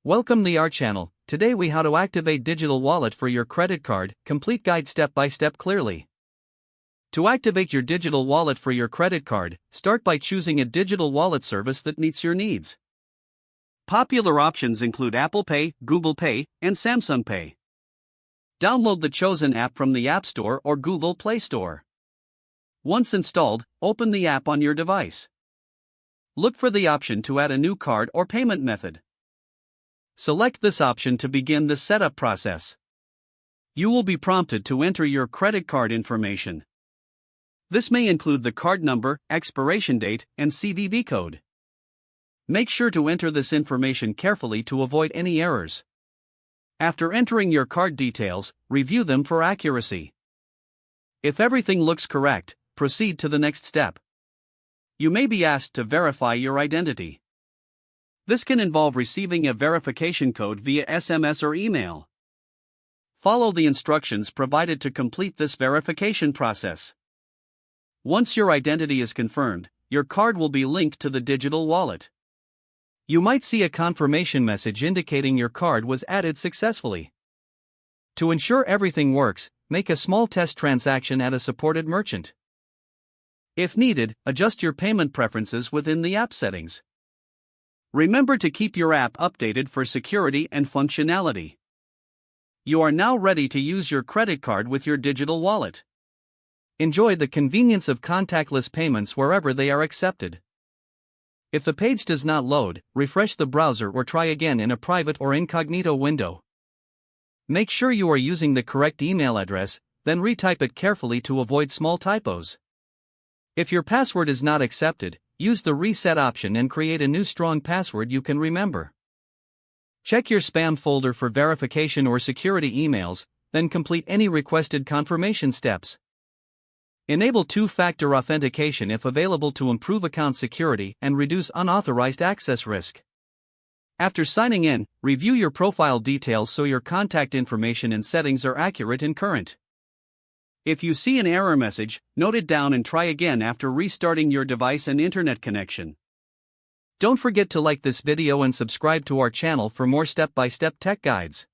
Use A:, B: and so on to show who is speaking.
A: Welcome to our channel. Today we how to activate digital wallet for your credit card, complete guide step by step clearly. To activate your digital wallet for your credit card, start by choosing a digital wallet service that meets your needs. Popular options include Apple Pay, Google Pay, and Samsung Pay. Download the chosen app from the App Store or Google Play Store. Once installed, open the app on your device. Look for the option to add a new card or payment method. Select this option to begin the setup process. You will be prompted to enter your credit card information. This may include the card number, expiration date, and CVV code. Make sure to enter this information carefully to avoid any errors. After entering your card details, review them for accuracy. If everything looks correct, proceed to the next step. You may be asked to verify your identity. This can involve receiving a verification code via SMS or email. Follow the instructions provided to complete this verification process. Once your identity is confirmed, your card will be linked to the digital wallet. You might see a confirmation message indicating your card was added successfully. To ensure everything works, make a small test transaction at a supported merchant. If needed, adjust your payment preferences within the app settings. Remember to keep your app updated for security and functionality. You are now ready to use your credit card with your digital wallet. Enjoy the convenience of contactless payments wherever they are accepted. If the page does not load, refresh the browser or try again in a private or incognito window. Make sure you are using the correct email address, then retype it carefully to avoid small typos. If your password is not accepted, use the reset option and create a new strong password you can remember. Check your spam folder for verification or security emails, then complete any requested confirmation steps. Enable two-factor authentication if available to improve account security and reduce unauthorized access risk. After signing in, review your profile details so your contact information and settings are accurate and current. If you see an error message, note it down and try again after restarting your device and internet connection. Don't forget to like this video and subscribe to our channel for more step-by-step tech guides.